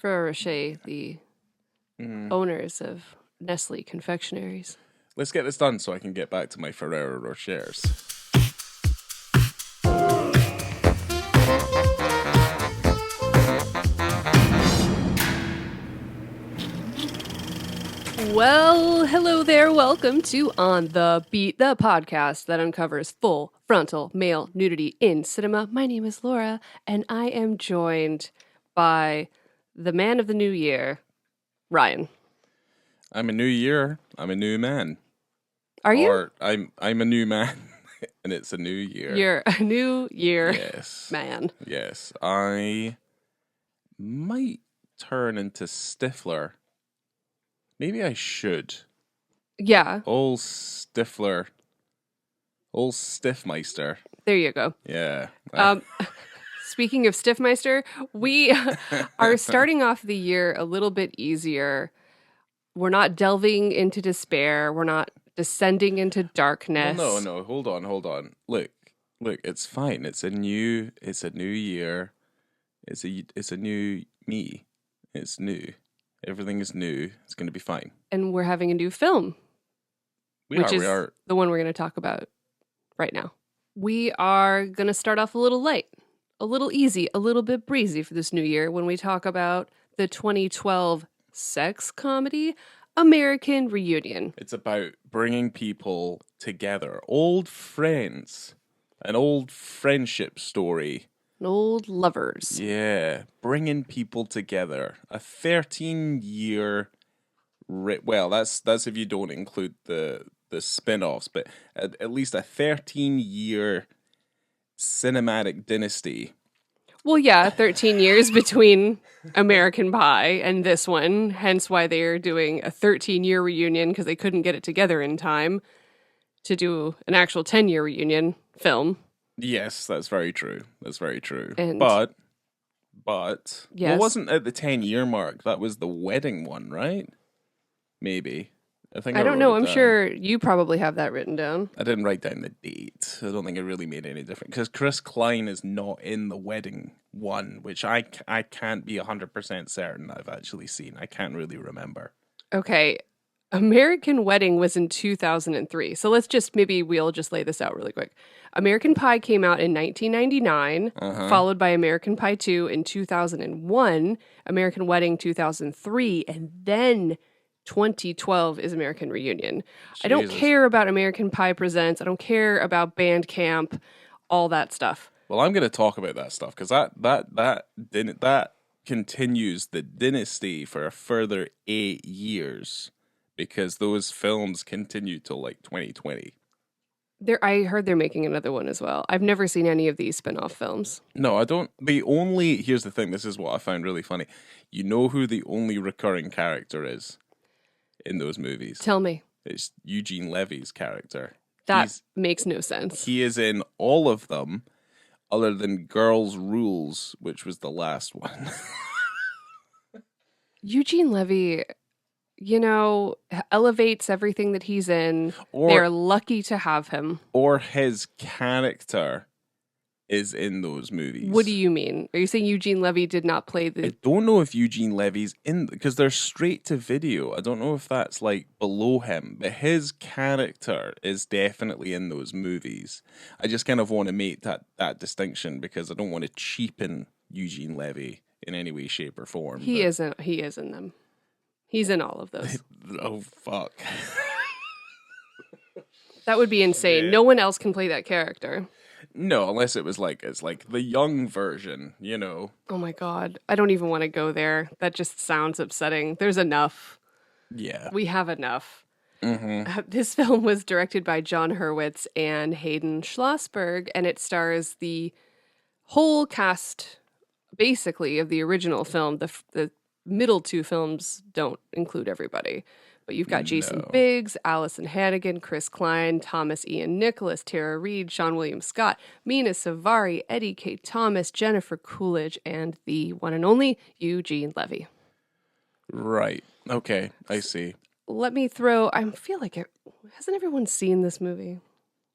Ferrero Rocher, the owners of Nestle Confectionaries. Let's get this done so I can get back to my Ferrero Rochers. Well, hello there. Welcome to On the Beat, the podcast that uncovers full frontal male nudity in cinema. My name is Laura, and I am joined by the man of the new year, Ryan. I'm a new year. I'm a new man. Are you? Or I'm a new man, and it's a new year. You're a new year Yes. man. Yes. I might turn into Stifler. Maybe I should. Yeah, Old Stifler. Old Stiffmeister. there you go. Yeah. Speaking of Stiffmeister, we are starting off the year a little bit easier. We're not delving into despair. We're not descending into darkness. Well, no. Hold on. Look. It's fine. It's a new year. It's a new me. It's new. Everything is new. It's going to be fine. And we're having a new film, which is we are. the one we're going to talk about right now. We are going to start off a little light, a little easy, a little bit breezy for this new year when we talk about the 2012 sex comedy American Reunion. It's about bringing people together, old friends, an old friendship story. Old lovers. Yeah, bringing people together. A 13-year, well, that's if you don't include the spin-offs, but at least a 13-year cinematic dynasty. Well, yeah, 13 years between American Pie and this one, hence why they're doing a 13-year reunion because they couldn't get it together in time to do an actual 10-year reunion film. Yes, that's very true. And- but Yes. well, wasn't at the 10-year mark. That was the wedding one, right? Maybe. I I don't know. I'm sure you probably have that written down. I didn't write down the date. I don't think it really made any difference because Chris Klein is not in the wedding one, which I can't be 100% certain I've actually seen. I can't really remember. Okay. American Wedding was in 2003. So we'll just lay this out really quick. American Pie came out in 1999, followed by American Pie 2 in 2001, American Wedding 2003, and then 2012 is American Reunion. I don't care about American Pie Presents. I don't care about Bandcamp, all that stuff. Well, I'm going to talk about that stuff because that continues the dynasty for a further 8 years because those films continue till like 2020. I heard they're making another one as well. I've never seen any of these spin-off films. No, I don't. Here's the thing. This is what I found really funny. You know who the only recurring character is in those movies? Tell me. It's Eugene Levy's character. That makes no sense. He is in all of them other than Girls' Rules, which was the last one. Eugene Levy, elevates everything that he's in. They're lucky to have him. Or his character is in those movies. What do you mean? Are you saying Eugene Levy did not play the... I don't know if Eugene Levy's in... Because they're straight to video. I don't know if that's like below him. But his character is definitely in those movies. I just kind of want to make that distinction because I don't want to cheapen Eugene Levy in any way, shape, or form. He is in them. He's in all of those. Oh, fuck. That would be insane. Yeah. No one else can play that character. No, unless it's like the young version, Oh my God. I don't even want to go there. That just sounds upsetting. There's enough. Yeah. We have enough. Mm-hmm. This film was directed by John Hurwitz and Hayden Schlossberg, and it stars the whole cast, basically, of the original film. The middle two films don't include everybody. But you've got Jason Biggs, Allison Hannigan, Chris Klein, Thomas Ian Nicholas, Tara Reid, Sean William Scott, Mina Savari, Eddie K. Thomas, Jennifer Coolidge, and the one and only Eugene Levy. Right. Okay. I see. I feel like hasn't everyone seen this movie?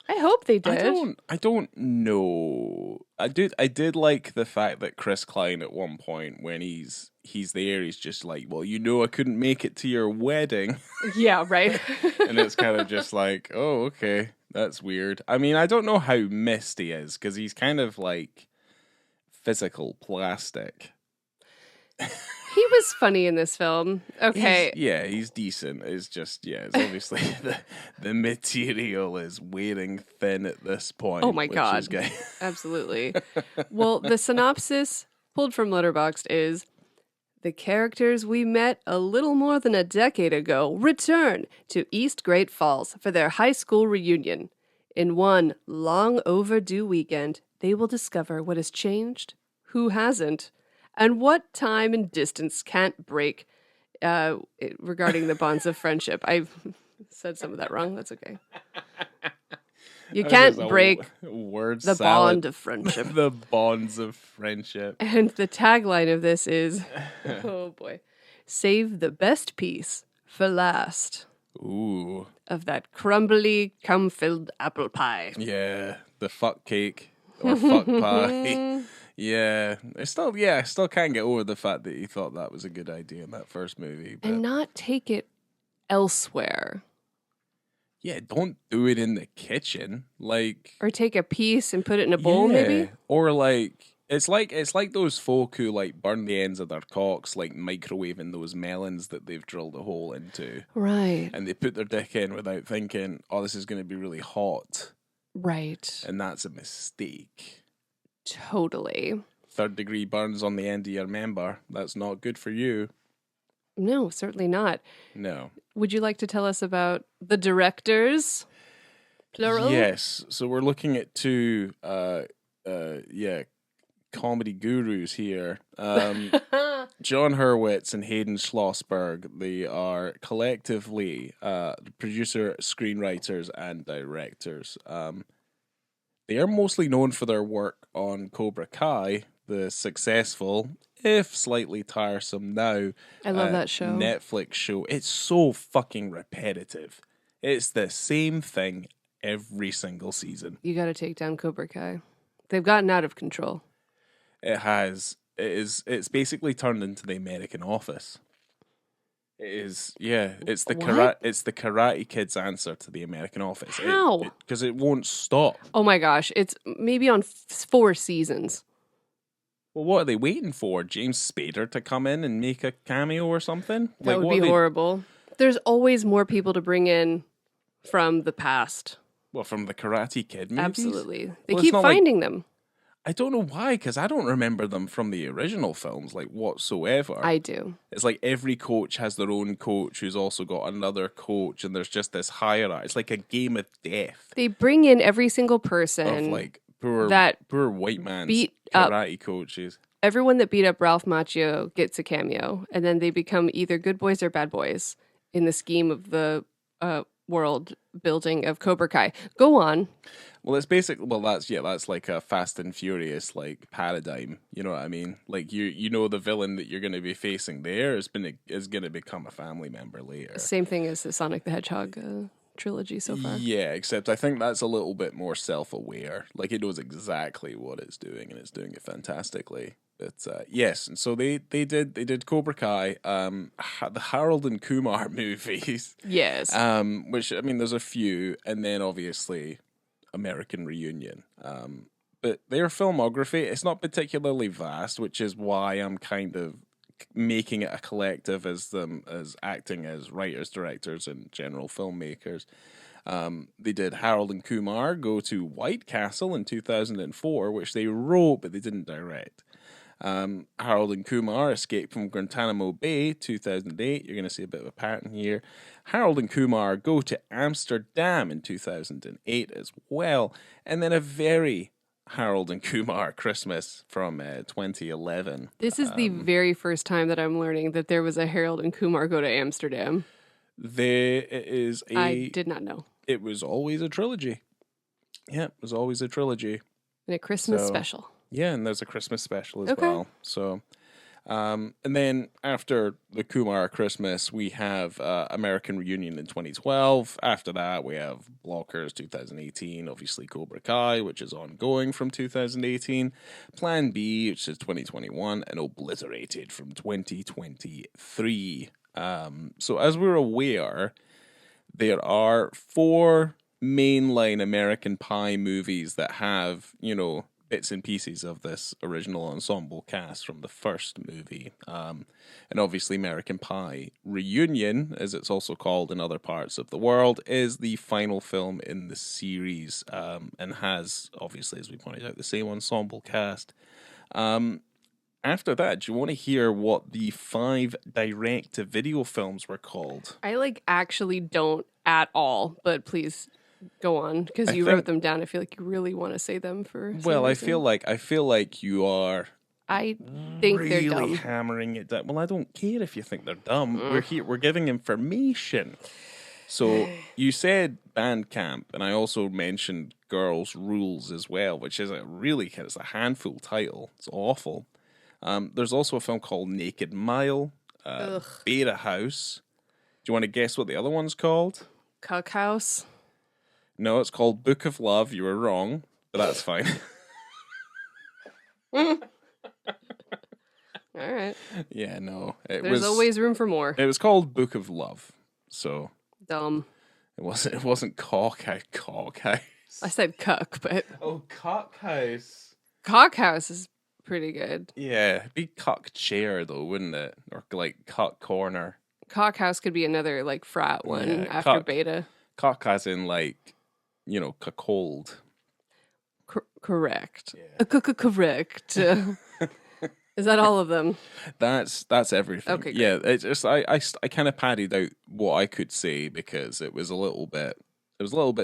I hope they did. I don't know. I did like the fact that Chris Klein at one point when he's he's there, he's just like, well, I couldn't make it to your wedding. Yeah, right. And it's kind of just like, oh, okay, that's weird. I mean, I don't know how missed he is, because he's kind of like physical plastic. He was funny in this film. Okay. He's decent. It's just, it's obviously the material is wearing thin at this point. Oh my God. Absolutely. Well, the synopsis pulled from Letterboxd is, the characters we met a little more than a decade ago return to East Great Falls for their high school reunion. In one long overdue weekend, they will discover what has changed, who hasn't, and what time and distance can't break regarding the bonds of friendship. I said some of that wrong. That's okay. You can't break the bond of friendship. The bonds of friendship. And the tagline of this is, oh boy, save the best piece for last. Ooh. Of that crumbly, cum-filled apple pie. Yeah, the fuck cake or fuck pie. Yeah, I still can't get over the fact that he thought that was a good idea in that first movie. But and not take it elsewhere. Yeah, don't do it in the kitchen. Like, or take a piece and put it in a bowl, maybe? Or like it's like those folk who like burn the ends of their cocks, like microwaving those melons that they've drilled a hole into. Right. And they put their dick in without thinking, oh, this is going to be really hot. Right. And that's a mistake. Totally. 3rd-degree burns on the end of your member. That's not good for you. No, certainly not. No. Would you like to tell us about the directors? Plural? Yes. So we're looking at two, comedy gurus here. John Hurwitz and Hayden Schlossberg. They are collectively producer, screenwriters, and directors. They are mostly known for their work on Cobra Kai, the successful, if slightly tiresome now, I love that show. Netflix show. It's so fucking repetitive. It's the same thing every single season. You got to take down Cobra Kai. They've gotten out of control. It has. It's basically turned into the American Office. It is, yeah. It's the Karate Kid's answer to the American Office. How? Because it won't stop. Oh my gosh! It's maybe on 4 seasons. Well, what are they waiting for? James Spader to come in and make a cameo or something? That would be horrible. There's always more people to bring in from the past. Well, from the Karate Kid movies? Absolutely. They keep finding them. I don't know why, because I don't remember them from the original films, like, whatsoever. I do. It's like every coach has their own coach who's also got another coach, and there's just this hierarchy. It's like a game of death. They bring in every single person of, like, poor white man's karate coaches. Everyone that beat up Ralph Macchio gets a cameo, and then they become either good boys or bad boys in the scheme of the world building of Cobra Kai. Go on. Well, it's basically, that's like a Fast and Furious like paradigm. You know what I mean? Like you know the villain that you're going to be facing there is going to become a family member later. Same thing as the Sonic the Hedgehog trilogy so far. Yeah, except I think that's a little bit more self-aware. Like it knows exactly what it's doing, and it's doing it fantastically. But yes, and so they did Cobra Kai, the Harold and Kumar movies. Yes. Which, I mean, there's a few, and then obviously American Reunion. But their filmography, it's not particularly vast, which is why I'm kind of making it a collective as acting as writers, directors, and general filmmakers. They did Harold and Kumar Go to White Castle in 2004, which they wrote, but they didn't direct. Harold and Kumar Escape from Guantanamo Bay, 2008. You're going to see a bit of a pattern here. Harold and Kumar Go to Amsterdam in 2008 as well. And then a very Harold and Kumar Christmas from 2011. This is the very first time that I'm learning that there was a Harold and Kumar Go to Amsterdam. I did not know. It was always a trilogy. Yeah, it was always a trilogy. And a Christmas special. Yeah, and there's a Christmas special as well. So, And then after the Kumar Christmas, we have American Reunion in 2012. After that, we have Blockers 2018, obviously Cobra Kai, which is ongoing from 2018, Plan B, which is 2021, and Obliterated from 2023. So as we're aware, there are four mainline American Pie movies that have, bits and pieces of this original ensemble cast from the first movie. And obviously, American Pie Reunion, as it's also called in other parts of the world, is the final film in the series and has, obviously, as we pointed out, the same ensemble cast. After that, do you want to hear what the 5 direct-to-video films were called? I actually don't at all, but please go on because you think- wrote them down. I feel like you really want to say them for some Well, reason. I feel like you are I think really they're dumb. hammering it down. Well, I don't care if you think they're dumb. We're giving information. So you said Bandcamp, and I also mentioned Girls Rules as well, which is it's a handful title. It's awful. There's also a film called Naked Mile, Beta House. Do you want to guess what the other one's called? Cuck House. No, it's called Book of Love. You were wrong, but that's fine. All right. Yeah, no. There's always room for more. It was called Book of Love, so Dumb. it wasn't Cock House. I said cuck, but Oh, Cock House. Cock House is pretty good. Yeah, it'd be Cock Chair though, wouldn't it? Or like Cock Corner. Cock House could be another frat one Yeah, after Beta. Cock as in cold. Correct. Yeah. Correct. Is that all of them? That's everything. Okay, great. Yeah, it's just I kind of padded out what I could say because it was a little bit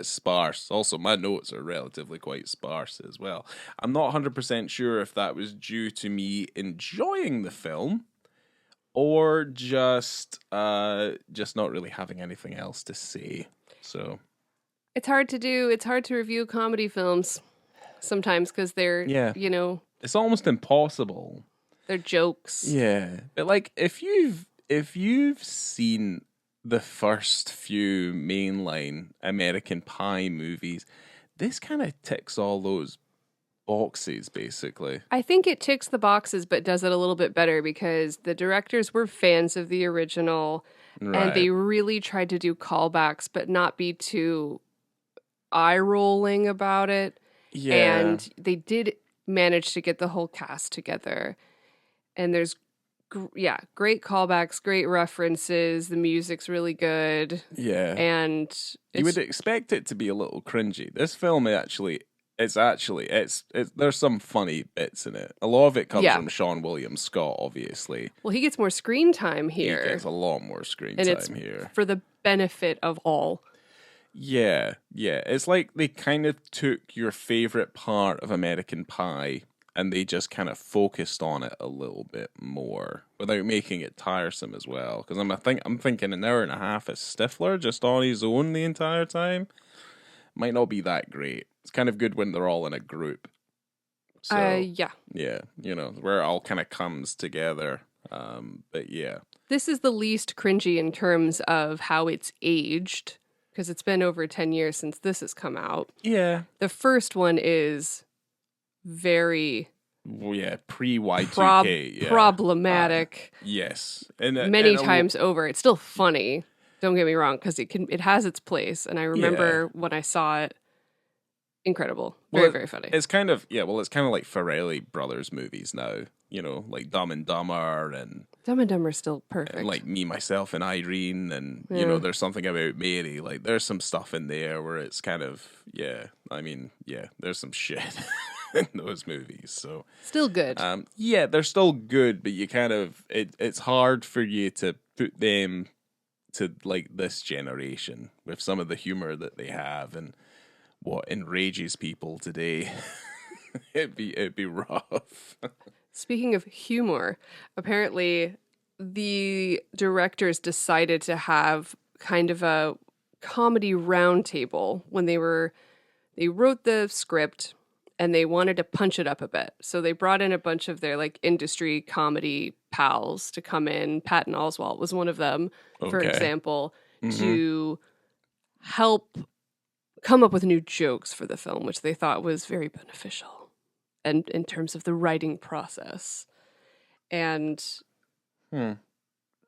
sparse. Also, my notes are relatively quite sparse as well. I'm not 100% sure if that was due to me enjoying the film or just not really having anything else to say. So It's hard to do. It's hard to review comedy films sometimes because they're, it's almost impossible. they're jokes. Yeah, but if you've seen the first few mainline American Pie movies, this kind of ticks all those boxes, basically. I think it ticks the boxes, but does it a little bit better because the directors were fans of the original Right. and they really tried to do callbacks, but not be too eye-rolling about it. Yeah. And they did manage to get the whole cast together. And there's, great callbacks, great references. The music's really good. Yeah. And You would expect it to be a little cringy. This film it's there's some funny bits in it. A lot of it comes from Sean William Scott, obviously. well, he gets more screen time here. He gets a lot more screen and time it's here. for the benefit of all. Yeah. It's like they kind of took your favorite part of American Pie and they just kind of focused on it a little bit more without making it tiresome as well. Because I'm thinking an hour and a half of Stifler just on his own the entire time might not be that great. It's kind of good when they're all in a group. So Yeah. where it all kind of comes together. But yeah. This is the least cringy in terms of how it's aged because it's been over 10 years since this has come out. Yeah. The first one is very pre-Y2K. problematic. Yes. Many times over. It's still funny. Don't get me wrong, because it has its place. And I remember when I saw it, incredible. Very, very funny. It's kind of like Farrelly Brothers movies now. Like Dumb and Dumber and Dumb and Dumber is still perfect. and like Me, Myself, and Irene, and There's Something About Mary. Like there's some stuff in there where it's kind of there's some shit in those movies. So still good. They're still good, but you kind of it's hard for you to put them to like this generation with some of the humor that they have and what enrages people today. it'd be rough. Speaking of humor, apparently the directors decided to have kind of a comedy roundtable when they wrote the script and they wanted to punch it up a bit. So they brought in a bunch of their like industry comedy pals to come in. Patton Oswalt was one of them, for Okay. example, Mhm. to help come up with new jokes for the film, which they thought was very beneficial and in terms of the writing process. And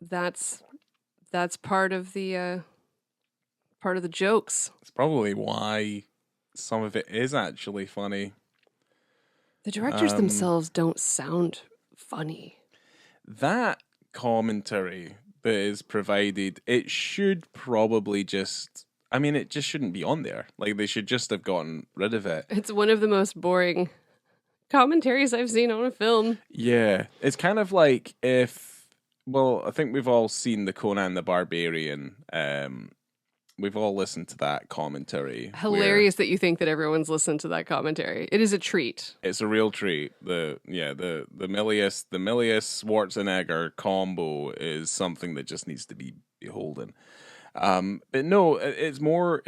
that's part of the jokes. It's probably why some of it is actually funny. The directors themselves don't sound funny. That commentary that is provided, it should probably just, I mean, it just shouldn't be on there. Like, they should just have gotten rid of it. It's one of the most boring commentaries I've seen on a film. Yeah. It's kind of like if, well, I think we've all seen the Conan the Barbarian. We've all listened to that commentary. Hilarious that you think that everyone's listened to that commentary. It is a treat. It's a real treat. The Milius Schwarzenegger combo is something that just needs to be beholden. But no, it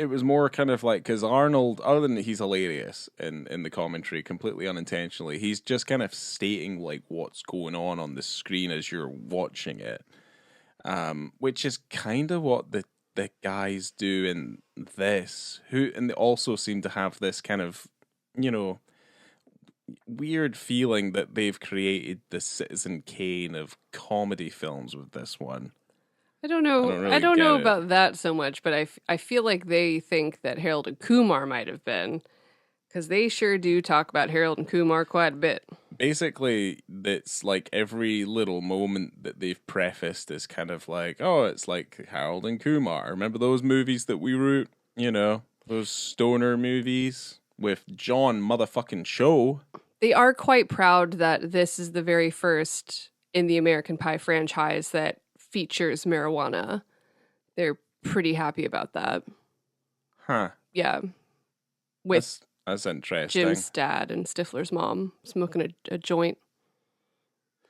was more kind of like, because Arnold, other than that he's hilarious in the commentary, completely unintentionally, he's just kind of stating like what's going on the screen as you're watching it, which is kind of what the guys do in this, and they also seem to have this kind of, weird feeling that they've created the Citizen Kane of comedy films with this one. I don't know. I don't know about that so much, but I feel like they think that Harold and Kumar might have been, because they sure do talk about Harold and Kumar quite a bit. Basically, it's like every little moment that they've prefaced is kind of like, oh, it's like Harold and Kumar. Remember those movies that we wrote? Those stoner movies with John motherfucking Cho. They are quite proud that this is the very first in the American Pie franchise that features marijuana. They're pretty happy about that. Huh. Yeah. With that's interesting. Jim's dad and Stifler's mom smoking a joint.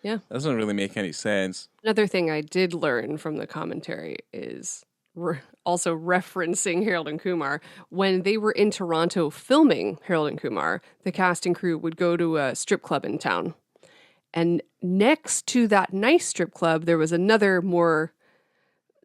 Yeah. That doesn't really make any sense. Another thing I did learn from the commentary is also referencing Harold and Kumar. When they were in Toronto filming Harold and Kumar, the cast and crew would go to a strip club in town. And next to that nice strip club, there was another more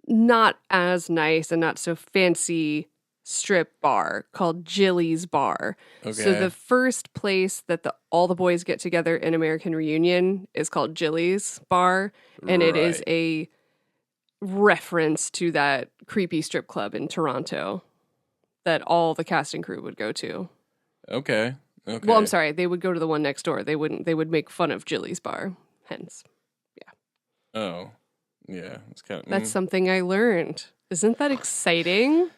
not as nice and not so fancy strip bar called Jilly's Bar. Okay. So the first place that all the boys get together in American Reunion is called Jilly's Bar. And It is a reference to that creepy strip club in Toronto that all the cast and crew would go to. Okay. Well, I'm sorry. They would go to the one next door. They wouldn't. They would make fun of Jilly's Bar. Hence, yeah. Oh, yeah. That's something I learned. Isn't that exciting?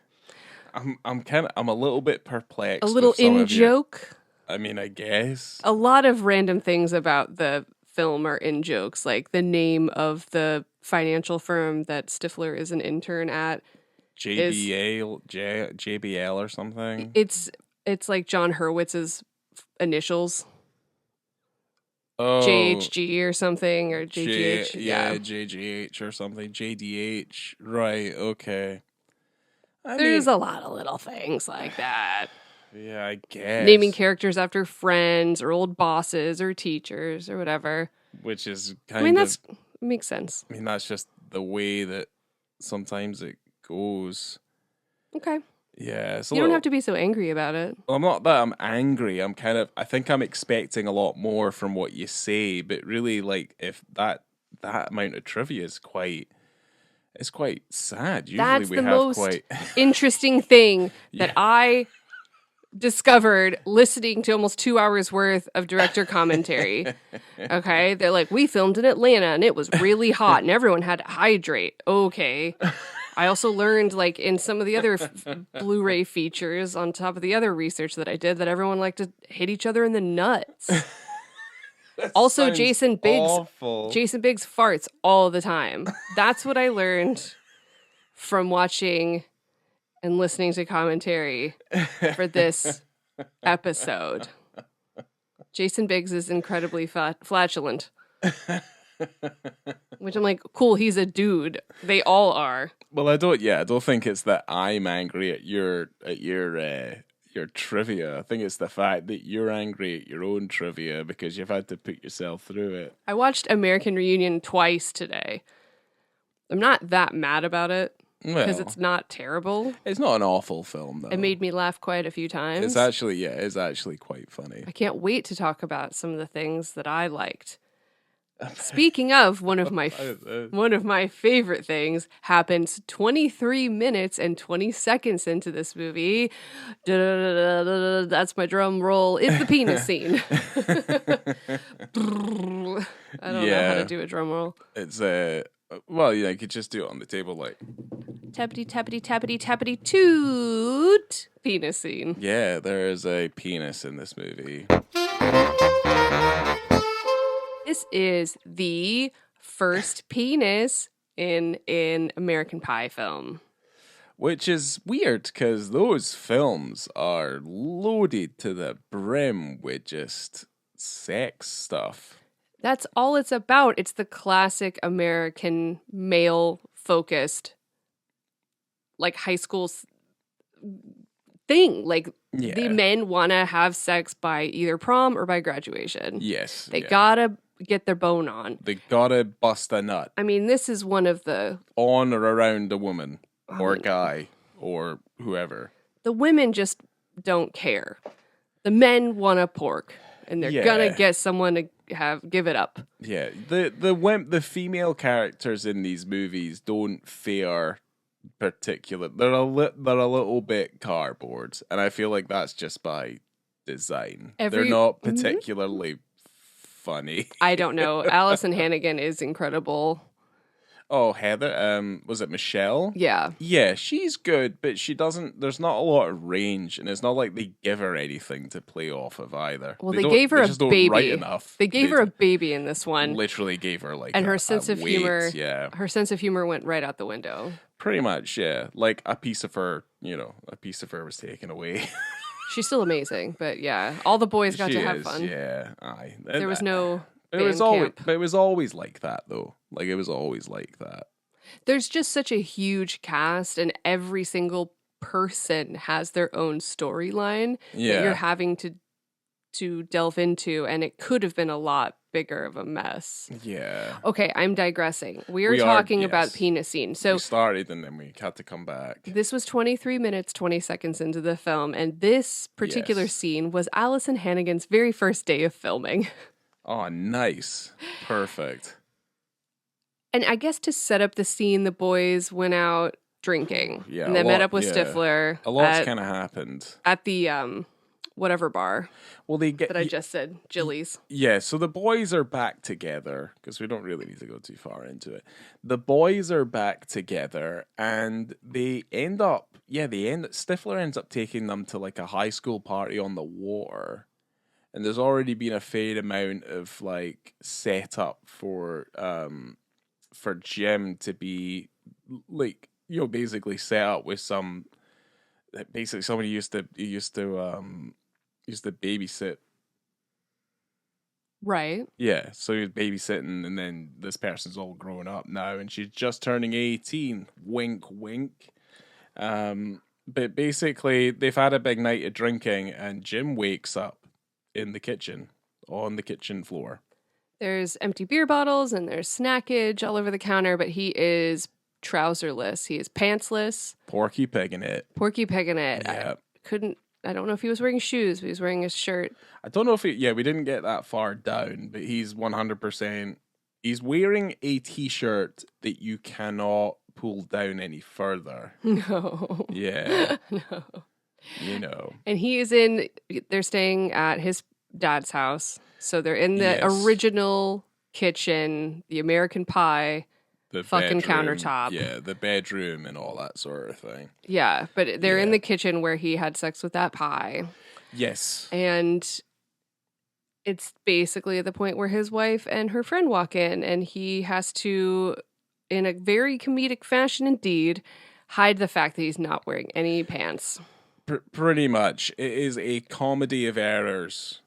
I'm a little bit perplexed. A little in joke. I mean, I guess a lot of random things about the film are in jokes, like the name of the financial firm that Stifler is an intern at. JBL or something. It's like John Hurwitz's initials. Oh, JHG or something, or JGH. Yeah, JGH or something. JDH. Right, okay. There's a lot of little things like that. Yeah, I guess. Naming characters after friends or old bosses or teachers or whatever. Which is that makes sense. I mean, that's just the way that sometimes it goes. Okay. Yeah, you don't have to be so angry about it. Well, I'm not that I'm angry. I think I'm expecting a lot more from what you say, but really, like, if that amount of trivia is quite sad. Usually that's we the have most quite interesting thing that I discovered listening to almost 2 hours worth of director commentary. Okay, they're like, we filmed in Atlanta and it was really hot and everyone had to hydrate. Okay. I also learned, like, in some of the other Blu-ray features, on top of the other research that I did, that everyone liked to hit each other in the nuts. Also, Jason Biggs farts all the time. That's what I learned from watching and listening to commentary for this episode. Jason Biggs is incredibly flatulent. Which I'm like, cool, he's a dude. They all are. Well, I don't think it's that I'm angry at your your trivia. I think it's the fact that you're angry at your own trivia because you've had to put yourself through it. I watched American Reunion twice today. I'm not that mad about it because Well, it's not terrible. it's not an awful film though. It made me laugh quite a few times. It's actually quite funny. I can't wait to talk about some of the things that I liked. Speaking of, one of my favorite things happens 23 minutes and 20 seconds into this movie. That's my drum roll. It's the penis scene. I don't know how to do a drum roll. It's well, yeah, you could just do it on the table like Tappity tappity tappity tappity toot. Penis scene. yeah, there is a penis in this movie. This is the first penis in an American Pie film. Which is weird because those films are loaded to the brim with just sex stuff. That's all it's about. It's the classic American male-focused, like high school thing. Like the men want to have sex by either prom or by graduation. Yes. They gotta get their bone on. They gotta bust a nut. I mean, this is one of the... On or around a woman or a guy or whoever. The women just don't care. The men want a pork. And they're gonna get someone to give it up. Yeah, the female characters in these movies don't fare particular. They're a little bit cardboard, and I feel like that's just by design. They're not particularly funny. I don't know. Allison Hannigan is incredible. Oh, Heather, was it Michelle? Yeah. Yeah, she's good, but she doesn't, there's not a lot of range, and it's not like they give her anything to play off of either. Well, they gave her a baby. Write enough. They gave her a baby in this one. Literally gave her like and her sense of weight, humor. Yeah. Her sense of humor went right out the window. Pretty much, yeah. Like a piece of her was taken away. She's still amazing, but yeah, all the boys got to have fun. Yeah, aye. There was no It was always like that though. Like it was always like that. There's just such a huge cast, and every single person has their own storyline that you're having to delve into, and it could have been a lot bigger of a mess. Yeah. Okay, I'm digressing. We are talking about penis scene. So we started and then we had to come back. This was 23 minutes, 20 seconds into the film, and this particular scene was Allison Hannigan's very first day of filming. Oh, nice. Perfect. And I guess to set up the scene, the boys went out drinking. Yeah. And they met up with Stifler. A lot's kind of happened. At the whatever bar. Well, that I just said, Jilly's. Yeah, so the boys are back together because we don't really need to go too far into it. The boys are back together and they end up, Stifler ends up taking them to like a high school party on the water. And there's already been a fair amount of like setup for Jim to be like, basically set up with basically somebody used to babysit. Right. Yeah, so he was babysitting, and then this person's all grown up now, and she's just turning 18. Wink, wink. But basically, they've had a big night of drinking, and Jim wakes up in the kitchen, on the kitchen floor. There's empty beer bottles, and there's snackage all over the counter, but he is trouserless. He is pantsless. Porky pegging it. Yeah. I don't know if he was wearing shoes, but he was wearing a shirt. I don't know if we didn't get that far down, but he's 100%. He's wearing a t-shirt that you cannot pull down any further. No. Yeah. No. And they're staying at his dad's house. So they're in the original kitchen, the American Pie. The fucking bedroom, countertop. Yeah, the bedroom and all that sort of thing. Yeah, but they're in the kitchen where he had sex with that pie. Yes. And it's basically at the point where his wife and her friend walk in, and he has to, in a very comedic fashion indeed, hide the fact that he's not wearing any pants. Pretty much. It is a comedy of errors.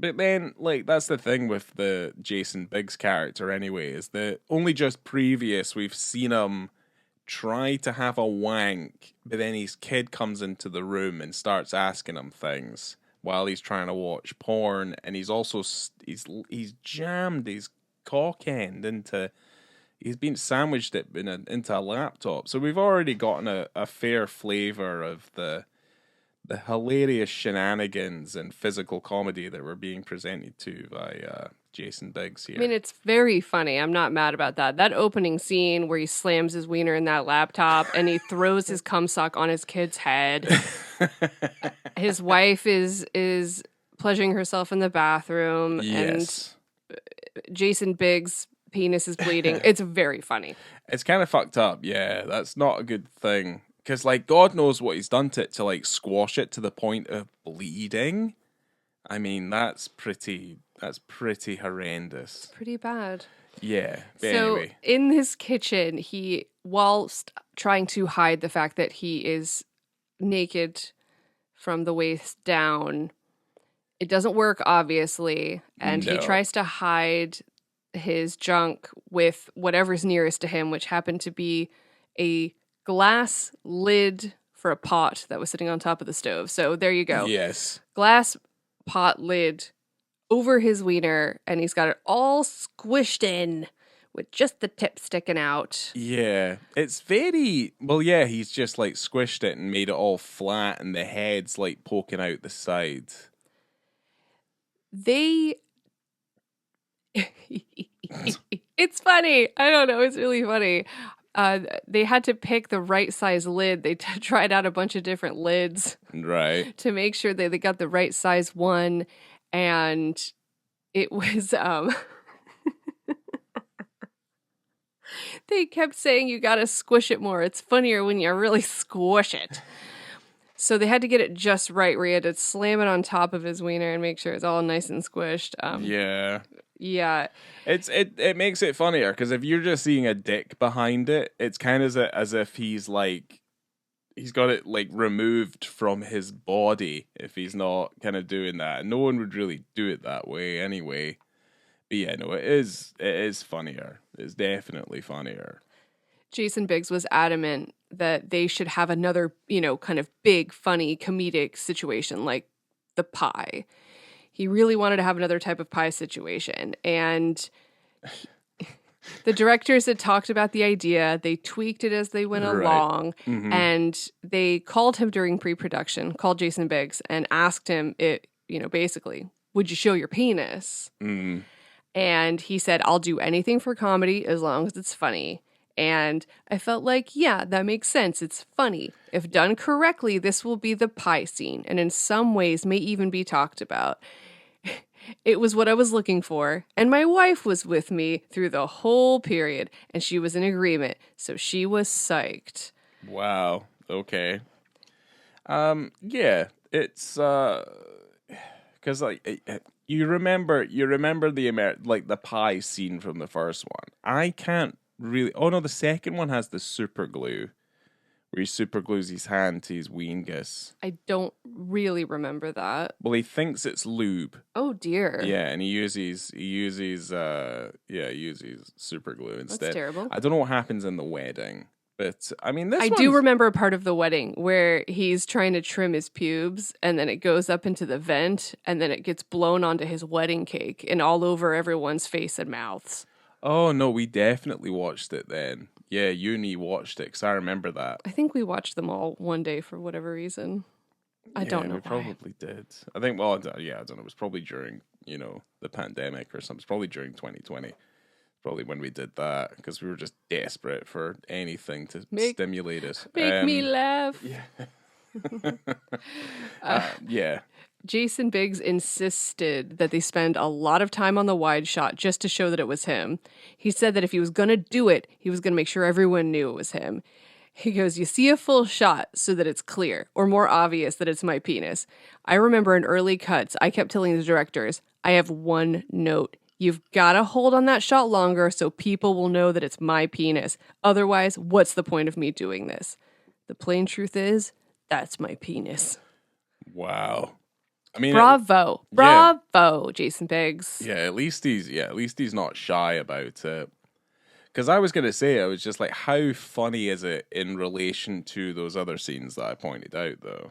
But then, like, that's the thing with the Jason Biggs character anyway, is that only just previous we've seen him try to have a wank, but then his kid comes into the room and starts asking him things while he's trying to watch porn, and he's also he's jammed his cock end into. He's been sandwiched it into a laptop. So we've already gotten a fair flavor of the hilarious shenanigans and physical comedy that we're being presented to by Jason Biggs here. I mean, it's very funny. I'm not mad about that. That opening scene where he slams his wiener in that laptop and he throws his cum sock on his kid's head. His wife is pleasuring herself in the bathroom, Yes. and Jason Biggs' penis is bleeding. It's very funny. It's kind of fucked up, yeah. That's not a good thing. Because, like, God knows what he's done to it to, like, squash it to the point of bleeding. I mean, that's pretty horrendous. Pretty bad. Yeah, but So anyway. in his kitchen, he, whilst trying to hide the fact that he is naked from the waist down, it doesn't work, obviously, and he No. tries to hide his junk with whatever's nearest to him, which happened to be a glass lid for a pot that was sitting on top of the stove. So there you go. Yes. Glass pot lid over his wiener, and he's got it all squished in with just the tip sticking out. Yeah. It's very... Well, yeah, he's just, like, squished it and made it all flat, and the head's, like, poking out the side. They... It's funny. I don't know. It's really funny. They had to pick the right size lid. They tried out a bunch of different lids Right. to make sure that they got the right size one. And it was... They kept saying you gotta squish it more. It's funnier when you really squish it. So they had to get it just right, where he had to slam it on top of his wiener and make sure it's all nice and squished. Yeah. Yeah. It makes it funnier, because if you're just seeing a dick behind it, it's kind of as if he's got it, like, removed from his body if he's not kind of doing that. And no one would really do it that way anyway. But yeah, no, it is funnier. It's definitely funnier. Jason Biggs was adamant that they should have another, kind of big, funny, comedic situation like the pie. He really wanted to have another type of pie situation. And the directors had talked about the idea. They tweaked it as they went along. Mm-hmm. And they called him during pre-production, called Jason Biggs, and asked him, basically, would you show your penis? Mm. And he said, I'll do anything for comedy as long as it's funny. And I felt like, yeah, that makes sense. It's funny. If done correctly, this will be the pie scene, and in some ways may even be talked about. It was what I was looking for, and my wife was with me through the whole period, and she was in agreement, so she was psyched. Wow. Okay. Yeah, it's because you remember the pie scene from the first one. I can't really. Oh no, the second one has the super glue, where he super glues his hand to his weengus. I don't really remember that. Well, he thinks it's lube. Oh dear. Yeah, and he uses super glue instead. That's terrible. I don't know what happens in the wedding, but I mean, I do remember a part of the wedding where he's trying to trim his pubes, and then it goes up into the vent, and then it gets blown onto his wedding cake and all over everyone's face and mouths. Oh no, we definitely watched it then. Yeah, you and me watched it, because I remember that. I think we watched them all one day for whatever reason. I don't know we why. probably did. I think, well, yeah, I don't know. It was probably during, the pandemic or something. It's probably during 2020. Probably when we did that, because we were just desperate for anything to stimulate us. Make me laugh. Yeah. Jason Biggs insisted that they spend a lot of time on the wide shot just to show that it was him. He said that if he was going to do it, he was going to make sure everyone knew it was him. He goes, you see a full shot so that it's clear or more obvious that it's my penis. I remember in early cuts, I kept telling the directors, I have one note. You've got to hold on that shot longer so people will know that it's my penis. Otherwise, what's the point of me doing this? The plain truth is, that's my penis. Wow. I mean, Bravo. Bravo, Jason Biggs. Yeah, at least he's not shy about it. Because I was going to say, I was just like, how funny is it in relation to those other scenes that I pointed out, though?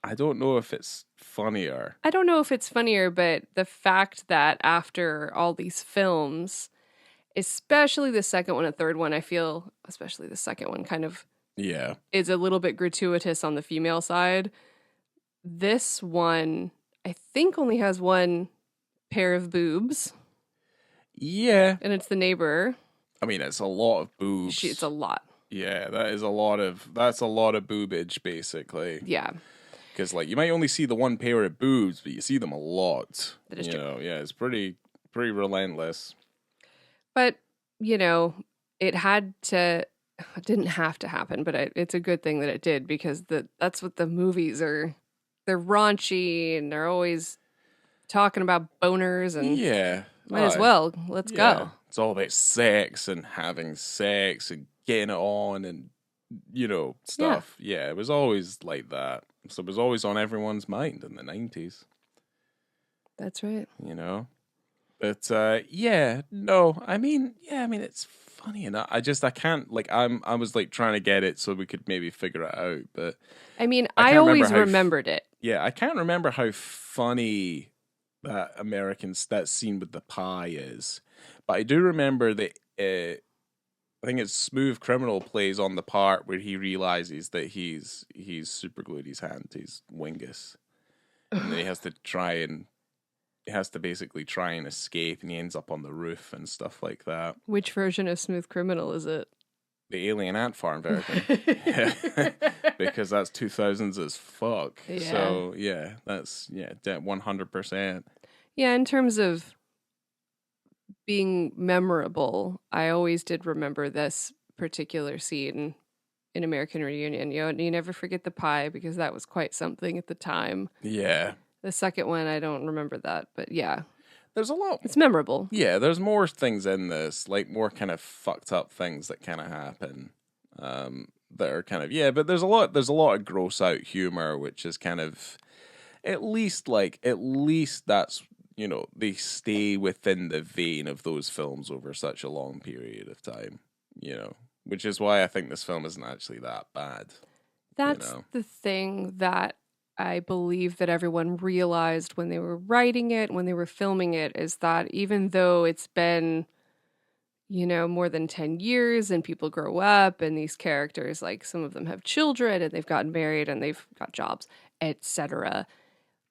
I don't know if it's funnier. I don't know if it's funnier, but the fact that after all these films, especially the second one and third one, I feel, especially the second one, kind of Yeah. is a little bit gratuitous on the female side. This one, I think, only has one pair of boobs, Yeah. and it's the neighbor. I mean, it's a lot of boobs. It's a lot. Yeah, that's a lot of boobage, basically. Yeah. Because, like, you might only see the one pair of boobs, but you see them a lot. That is you true. know, yeah, it's pretty relentless. But, it didn't have to happen, but it's a good thing that it did, because that's what the movies are. They're raunchy, and they're always talking about boners, and Yeah. might as well. Let's go. It's all about sex and having sex and getting it on and, stuff. Yeah, it was always like that. So it was always on everyone's mind in the 90s. That's right. But it's funny enough. I can't, like, I was like trying to get it so we could maybe figure it out, but I mean, I I can't always remember remembered it. yeah, I can't remember how funny that scene with the pie is, but I do remember that I think it's Smooth Criminal plays on the part where he realizes that he's superglued his hand to his wingus, and then he has to basically try and escape, and he ends up on the roof and stuff like that. Which version of Smooth Criminal is it? The Alien Ant Farm version. Because that's 2000s as fuck. Yeah. So, yeah, that's 100%. Yeah, in terms of being memorable, I always did remember this particular scene in American Reunion. You never forget the pie, because that was quite something at the time. Yeah. The second one, I don't remember that, but yeah. There's a lot. It's memorable. Yeah, there's more things in this, like more kind of fucked up things that kind of happen. That are kind of, but there's a lot of gross out humor, which is kind of at least that's, they stay within the vein of those films over such a long period of time, which is why I think this film isn't actually that bad. That's the thing that I believe that everyone realized when they were writing it, when they were filming it, is that even though it's been, more than 10 years and people grow up and these characters, like some of them have children and they've gotten married and they've got jobs, etc.,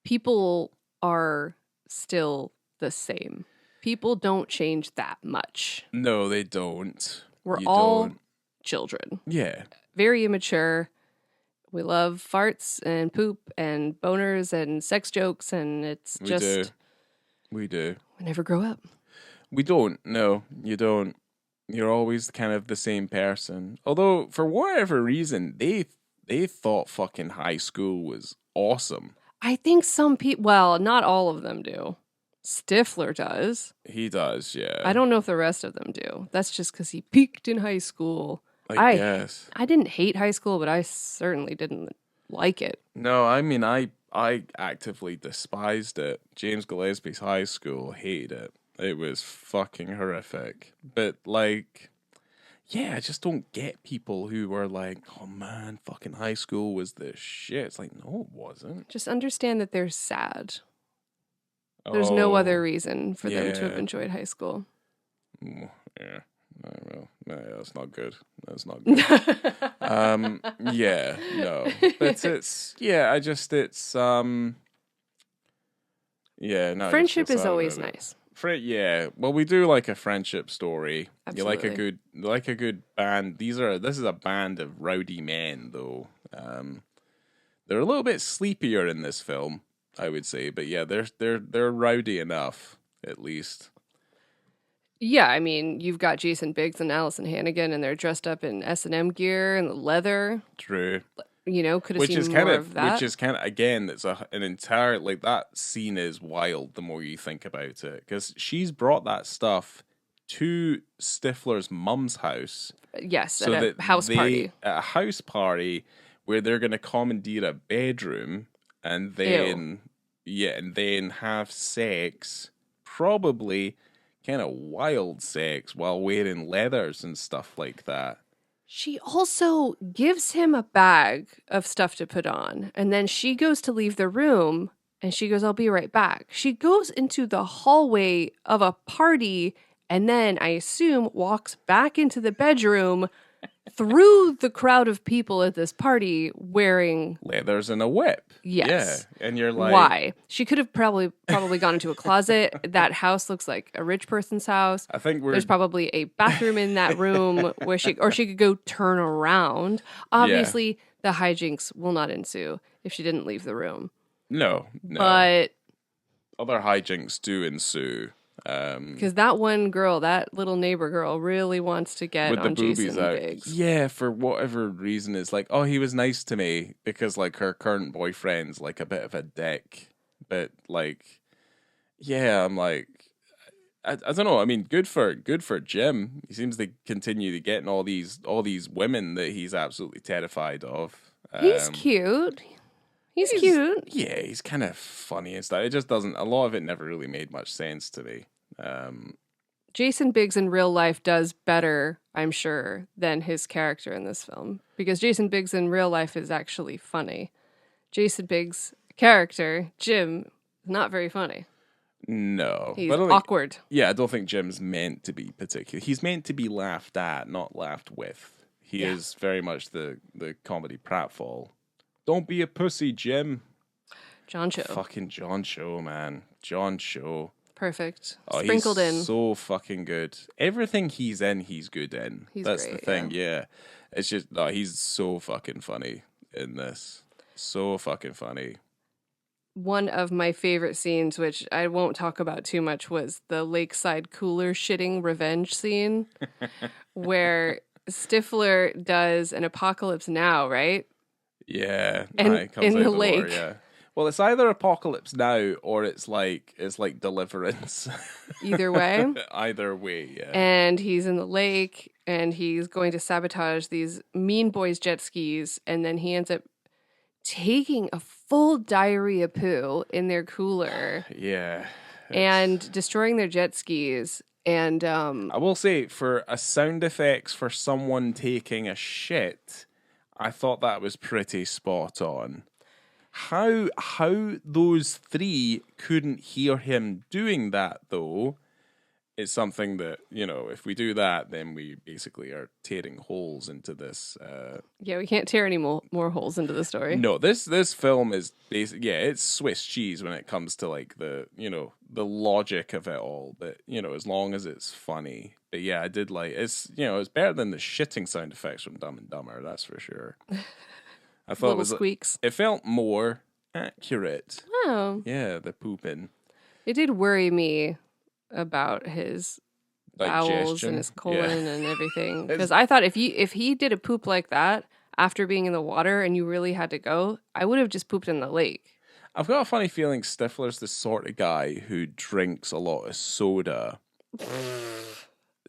people are still the same. People don't change that much. No, they don't. We're all children. Yeah. Very immature. We love farts and poop and boners and sex jokes, and it's just... We do. We never grow up. We don't. No, you don't. You're always kind of the same person. Although, for whatever reason, they thought fucking high school was awesome. I think some people... Well, not all of them do. Stifler does. He does, yeah. I don't know if the rest of them do. That's just because he peaked in high school. I guess. I didn't hate high school, but I certainly didn't like it. No, I mean, I actively despised it. James Gillespie's high school, hated it. It was fucking horrific. But, like, yeah, I just don't get people who were like, oh man, fucking high school was the shit. It's like, no, it wasn't. Just understand that they're sad. There's no other reason for them to have yeah. enjoyed high school. Yeah. No, that's not good. That's not good. Yeah, no. But it's, no. Friendship is always nice. Yeah. Well, we do like a friendship story. Absolutely. You like a good band. This is a band of rowdy men, though. They're a little bit sleepier in this film, I would say, but yeah, they're rowdy enough, at least. Yeah, I mean, you've got Jason Biggs and Allison Hannigan, and they're dressed up in S&M gear and leather. True. Could have seen more of that. Which is kind of, again, it's an entire, like, that scene is wild the more you think about it. Because she's brought that stuff to Stifler's mum's house. Yes, at a house party. At a house party where they're going to commandeer a bedroom and then, and then have sex, probably kind of wild sex while wearing leathers and stuff like that. She also gives him a bag of stuff to put on, and then she goes to leave the room, and she goes, I'll be right back. She goes into the hallway of a party, and then, I assume, walks back into the bedroom through the crowd of people at this party wearing leathers and a whip. Yes. Yeah. And you're like, why? She could have probably gone into a closet. That house looks like a rich person's house. I think There's probably a bathroom in that room where she could go turn around. Obviously, the hijinks will not ensue if she didn't leave the room. No. But other hijinks do ensue. Because that one girl, that little neighbor girl, really wants to get with on the boobies Jason out. Biggs. Yeah, for whatever reason, it's like, oh, he was nice to me because like her current boyfriend's like a bit of a dick. But like, yeah, I'm like, I don't know. I mean, good for Jim. He seems to continue to getting all these women that he's absolutely terrified of. He's cute. He's cute. Yeah, he's kind of funny and stuff. It just doesn't. A lot of it never really made much sense to me. Jason Biggs in real life does better, I'm sure, than his character in this film. Because Jason Biggs in real life is actually funny. Jason Biggs' character, Jim, is not very funny. No. He's awkward. I don't think Jim's meant to be particular. He's meant to be laughed at, not laughed with. He is very much the comedy pratfall. Don't be a pussy, Jim. John Cho. Fucking John Cho, man. John Cho. Perfect. Oh, Sprinkled he's in. So fucking good. Everything he's in, he's good in. That's great, the thing, yeah. It's just, no, he's so fucking funny in this. So fucking funny. One of my favorite scenes, which I won't talk about too much, was the lakeside cooler shitting revenge scene where Stifler does an Apocalypse Now, right? Yeah. And comes in out the lake. War, yeah. Well, it's either Apocalypse Now or it's like Deliverance. Either way. Either way, yeah. And he's in the lake and he's going to sabotage these Mean Boys jet skis, and then he ends up taking a full diarrhea poo in their cooler. Yeah. And destroying their jet skis. And I will say, for a sound effects for someone taking a shit, I thought that was pretty spot on. How those three couldn't hear him doing that, though, is something that, if we do that, then we basically are tearing holes into this. Yeah, we can't tear any more holes into the story. No, this film is basically, it's Swiss cheese when it comes to like the logic of it all. But as long as it's funny. But yeah, I did like it's better than the shitting sound effects from Dumb and Dumber. That's for sure. I thought Little squeaks. It felt more accurate. Oh, yeah, the pooping. It did worry me about his bowels and his colon and everything, because I thought if he did a poop like that after being in the water and you really had to go, I would have just pooped in the lake. I've got a funny feeling Stifler's the sort of guy who drinks a lot of soda.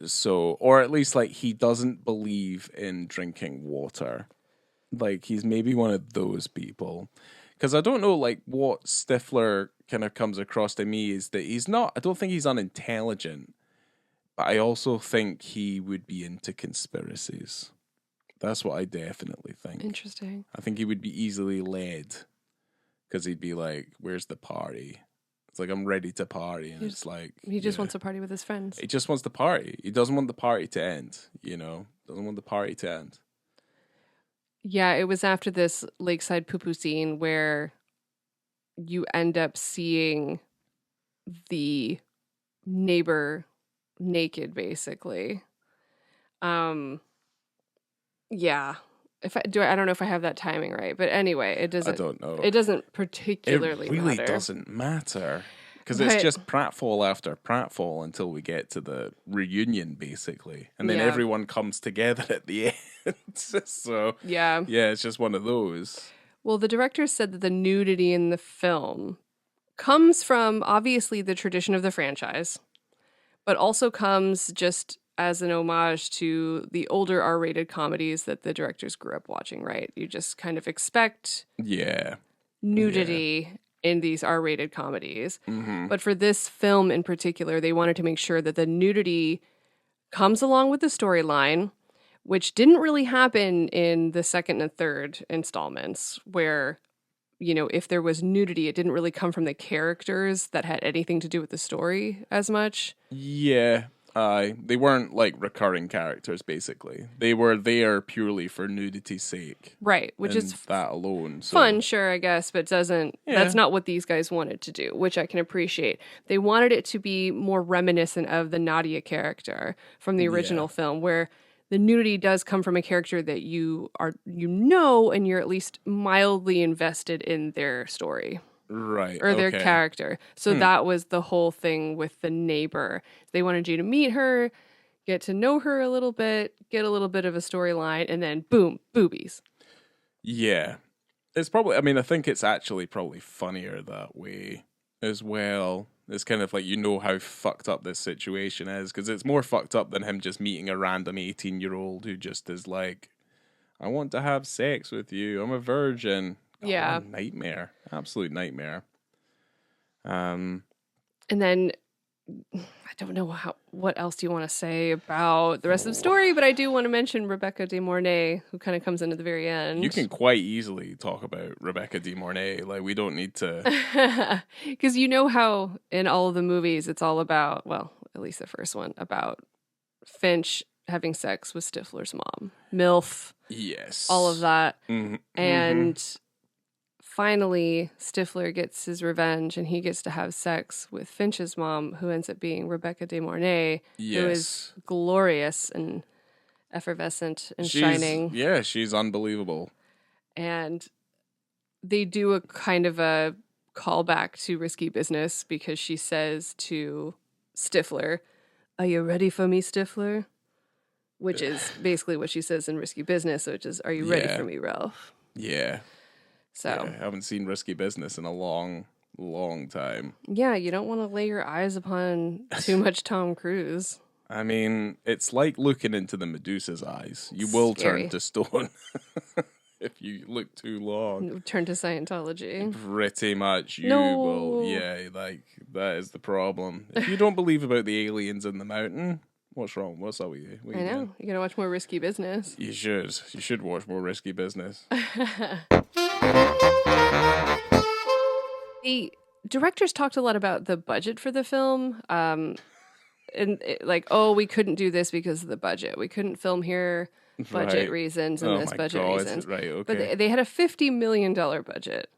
So, or at least like he doesn't believe in drinking water. Like he's maybe one of those people. Because I don't know, like what Stifler kind of comes across to me is that I don't think he's unintelligent, but I also think he would be into conspiracies. That's what I definitely think. Interesting. I think he would be easily led because he'd be like, where's the party? It's like, I'm ready to party. And it's like... He just wants to party with his friends. He just wants to party. He doesn't want the party to end, Doesn't want the party to end. Yeah, it was after this lakeside poo-poo scene where you end up seeing the neighbor naked, basically. Yeah. I don't know if I have that timing right, but anyway, it doesn't. I don't know. It doesn't particularly It really matter. doesn't matter. Because it's just pratfall after pratfall until we get to the reunion, basically. And then everyone comes together at the end. So, yeah, it's just one of those. Well, the director said that the nudity in the film comes from, obviously, the tradition of the franchise, but also comes just as an homage to the older R-rated comedies that the directors grew up watching, right? You just kind of expect nudity. in these R-rated comedies. Mm-hmm. But for this film in particular, they wanted to make sure that the nudity comes along with the storyline, which didn't really happen in the second and third installments, where, you know, if there was nudity, it didn't really come from the characters that had anything to do with the story as much. Yeah. They weren't like recurring characters, basically. They were there purely for nudity's sake. Right, which and is that alone. So. fun, sure, I guess, but Yeah. that's not what these guys wanted to do, which I can appreciate. They wanted it to be more reminiscent of the Nadia character from the original film, where the nudity does come from a character that you know, and you're at least mildly invested in their story. Right. Or their character. So that was the whole thing with the neighbor. They wanted you to meet her, get to know her a little bit, get a little bit of a storyline, and then boom, boobies. Yeah. It's probably, I mean, I think it's actually probably funnier that way as well. It's kind of like, you know how fucked up this situation is, because it's more fucked up than him just meeting a random 18-year-old who just is like, I want to have sex with you. I'm a virgin. Yeah. Oh, nightmare. Absolute nightmare. And then I don't know what else do you want to say about the rest of the story, but I do want to mention Rebecca De Mornay, who kind of comes in at the very end. You can quite easily talk about Rebecca De Mornay. Like, we don't need to. Because you know how in all of the movies it's all about, well, at least the first one, about Finch having sex with Stifler's mom. MILF. Yes. All of that. Mm-hmm. And finally, Stifler gets his revenge and he gets to have sex with Finch's mom, who ends up being Rebecca De Mornay, who is glorious and effervescent and shining. Yeah, she's unbelievable. And they do a kind of a callback to Risky Business because she says to Stifler, "Are you ready for me, Stifler?" Which is basically what she says in Risky Business, which is, "Are you ready for me, Ralph?" Yeah. So yeah, I haven't seen Risky Business in a long, long time. Yeah, you don't want to lay your eyes upon too much Tom Cruise. I mean, it's like looking into the Medusa's eyes. You will turn to stone if you look too long. Turn to Scientology. Pretty much, you will. Yeah, like, that is the problem. If you don't believe about the aliens in the mountain, what's wrong? What's up with you? I know. Doing? You gotta watch more Risky Business. You should. You should watch more Risky Business. The directors talked a lot about the budget for the film. We couldn't do this because of the budget. We couldn't film here, budget reasons, and this budget reasons. Right, okay. But they had a $50 million budget.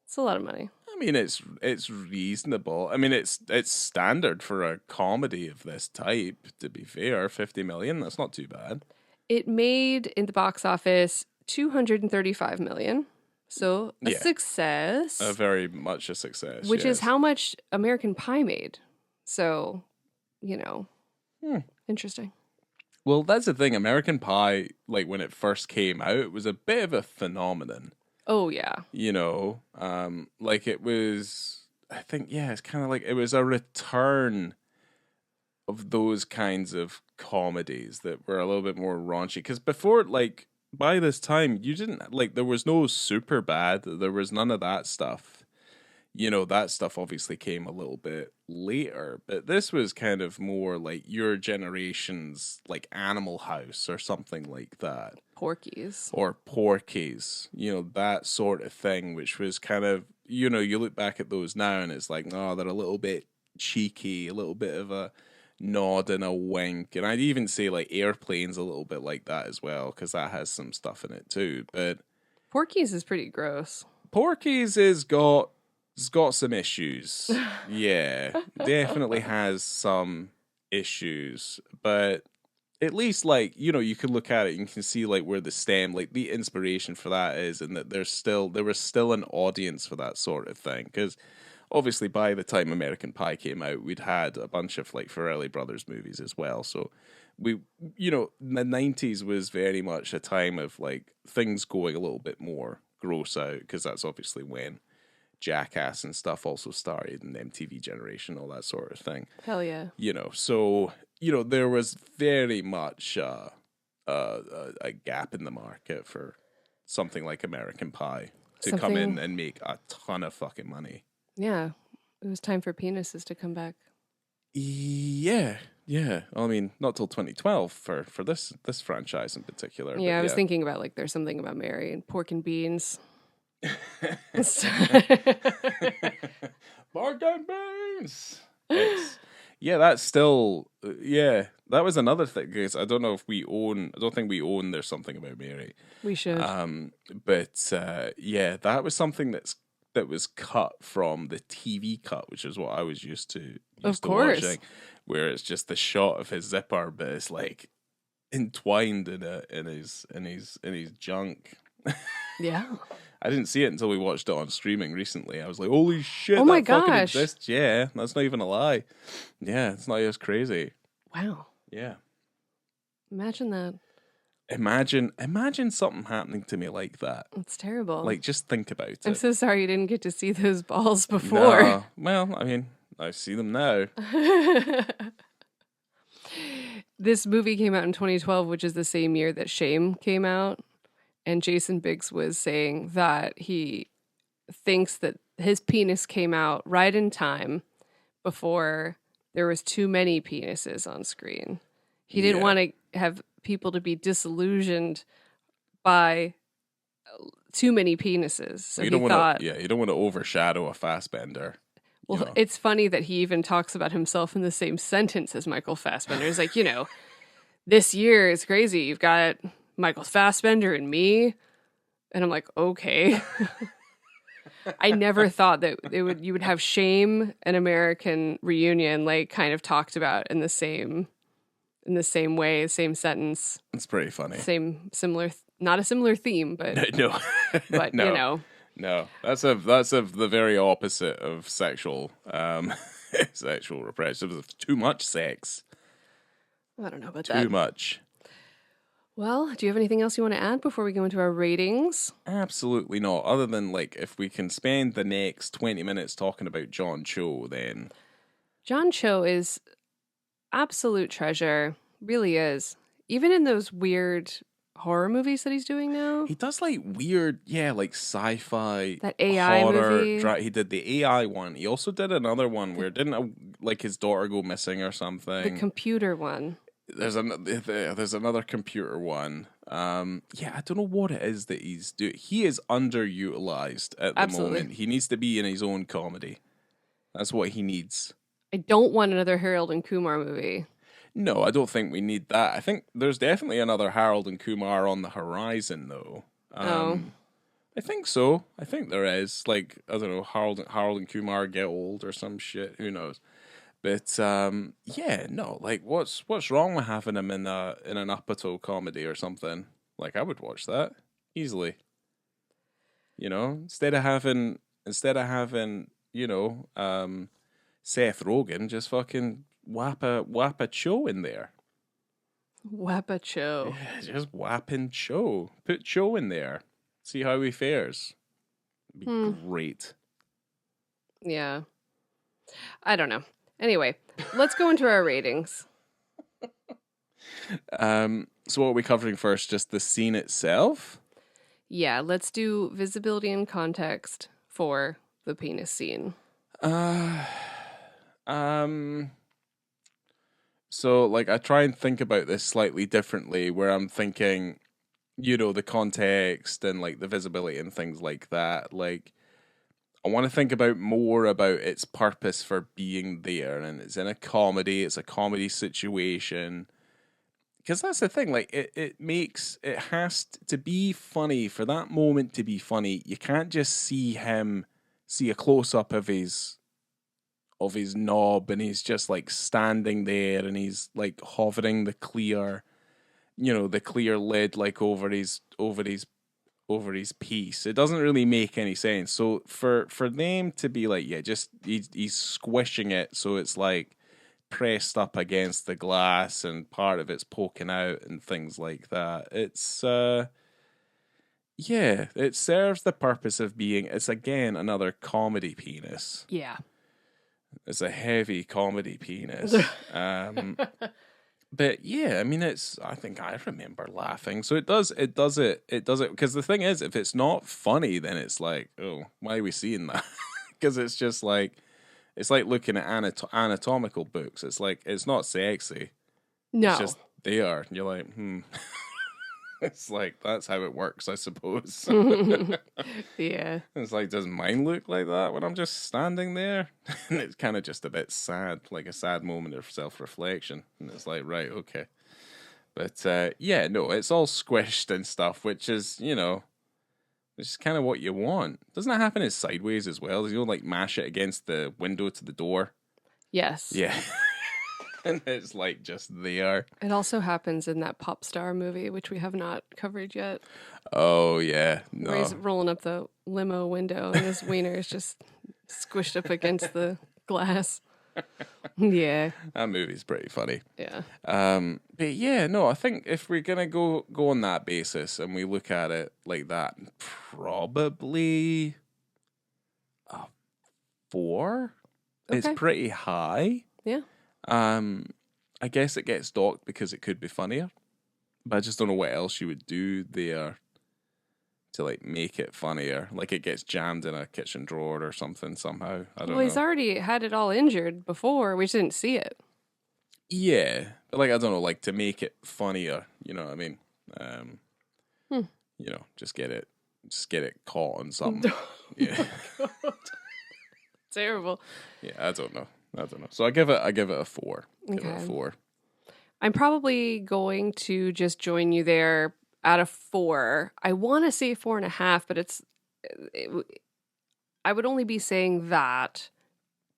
It's a lot of money. I mean, it's reasonable. I mean, it's standard for a comedy of this type, to be fair. 50 million, that's not too bad. It made, in the box office, $235 million. So a success. Very much a success. Which is how much American Pie made. So, interesting. Well, that's the thing. American Pie, like when it first came out, it was a bit of a phenomenon. Oh, yeah. Like it was, I think, it's kind of like it was a return of those kinds of comedies that were a little bit more raunchy. Because before, like, by this time, you didn't, like, there was no Superbad, there was none of that stuff. That stuff obviously came a little bit later, but this was kind of more like your generation's, like, Animal House or something like that. Porky's. Or Porky's, that sort of thing, which was kind of, you look back at those now and it's like, oh, they're a little bit cheeky, a little bit of a nod and a wink. And I'd even say, like, Airplane's a little bit like that as well, because that has some stuff in it too. But Porky's is pretty gross. Porky's it's got some issues. Yeah, definitely has some issues. But at least, like, you can look at it and you can see, like, where the stem, like, the inspiration for that is, and that there was still an audience for that sort of thing. Because obviously by the time American Pie came out, we'd had a bunch of, like, Farrelly Brothers movies as well. So the 90s was very much a time of, like, things going a little bit more gross out, because that's obviously when Jackass and stuff also started, and MTV Generation, all that sort of thing. Hell yeah. So, there was very much a gap in the market for something like American Pie. to come in Something. and make a ton of fucking money. Yeah, it was time for penises to come back. Yeah, yeah. I mean, not till 2012 for this franchise in particular, but Yeah, I was yeah. thinking about like there's something about Mary and pork and beans. Pork and beans. It's yeah. That's still yeah. That was another thing, guys. I don't know if we own. I don't think we own. There's something about Mary. We should. But yeah, that was something that was cut from the TV cut, which is what I was Of used to course. watching, where it's just the shot of his zipper, but it's like entwined in his junk. Yeah. I didn't see it until we watched it on streaming recently. I was like, "Holy shit! Oh my that fucking gosh. exists!" Yeah, that's not even a lie. Yeah, it's not as crazy. Wow. Yeah. Imagine that. Imagine something happening to me like that. It's terrible. Like, just think about it. I'm so sorry you didn't get to see those balls before. No. Well, I mean, I see them now. This movie came out in 2012, which is the same year that Shame came out. And Jason Biggs was saying that he thinks that his penis came out right in time before there was too many penises on screen. He didn't want to have people to be disillusioned by too many penises. So you don't want to, you don't want to overshadow a Fassbender. Well, you know. It's funny that he even talks about himself in the same sentence as Michael Fassbender. He's like, this year is crazy. You've got Michael Fassbender and me. And I'm like, okay. I never thought that you would have Shame and American Reunion like kind of talked about in the same way, same sentence. It's pretty funny. Similar, not a similar theme, but no, but no. No, that's the very opposite of sexual sexual repression. It was too much sex. I don't know about that. Too much. Well, do you have anything else you want to add before we go into our ratings? Absolutely not. Other than like if we can spend the next 20 minutes talking about John Cho, then John Cho is absolute treasure. Really is. Even in those weird horror movies that he's doing now. He does like weird, like sci-fi, that AI horror. movie. He did the AI one. He also did another one where didn't like his daughter go missing or something. The computer one. There's another computer one. I don't know what it is that he's doing. He is underutilized at the moment. He needs to be in his own comedy. That's what he needs. I don't want another Harold and Kumar movie. No, I don't think we need that. I think there's definitely another Harold and Kumar on the horizon, though. I think so. I think there is. Like, I don't know, Harold and Kumar get old or some shit. Who knows? But no. Like, what's wrong with having him in an Apatow comedy or something? Like, I would watch that easily. Instead of having Seth Rogen, just fucking whap a Cho in there. Whap a Cho. Yeah, just whapping Cho. Put Cho in there. See how he fares. It'd be great. Yeah. I don't know. Anyway, let's go into our ratings. So what are we covering first? Just the scene itself? Yeah, let's do visibility and context for the penis scene. So like I try and think about this slightly differently, where I'm thinking, the context and like the visibility and things like that. Like I want to think more about its purpose for being there, and it's in a comedy. It's a comedy situation, because that's the thing. Like it has to be funny for that moment to be funny. You can't just see a close up of his knob, and he's just like standing there, and he's like hovering the clear lid like over his piece. It doesn't really make any sense. So for them to be like, he's squishing it, so it's like pressed up against the glass and part of it's poking out and things like that. It's it serves the purpose of being, it's again another comedy penis. Yeah. It's a heavy comedy penis. But yeah, I mean, I think I remember laughing. So it does it. Because the thing is, if it's not funny, then it's like, oh, why are we seeing that? Because it's just like, it's like looking at anatomical books. It's like, it's not sexy. It's No. just there. And you're like, It's like, that's how it works, I suppose. Yeah. It's like, does mine look like that when I'm just standing there? And it's kind of just a bit sad, like a sad moment of self reflection. And it's like, right, okay. But yeah, no, it's all squished and stuff, which is, it's kind of what you want. Doesn't that happen in Sideways as well? You like mash it against the window to the door? Yes. Yeah. And it's like just there. It also happens in that pop star movie, which we have not covered yet. Oh, yeah. Where he's No. rolling up the limo window and his wiener is just squished up against the glass. Yeah. That movie's pretty funny. Yeah. But yeah, no, I think if we're gonna go on that basis and we look at it like that, probably a 4. It's Okay. pretty high. Yeah. I guess it gets docked because it could be funnier, but I just don't know what else you would do there to like make it funnier. Like it gets jammed in a kitchen drawer or something somehow. I don't Well, know. he's already had it all injured before. We just didn't see it. Yeah, but like I don't know, like to make it funnier. You know what I mean? Just get it caught on something. Yeah, Terrible. yeah. I don't know. So I give it a 4. Give it a Okay. 4. I'm probably going to just join you there at a 4. I want to say 4.5, but I would only be saying that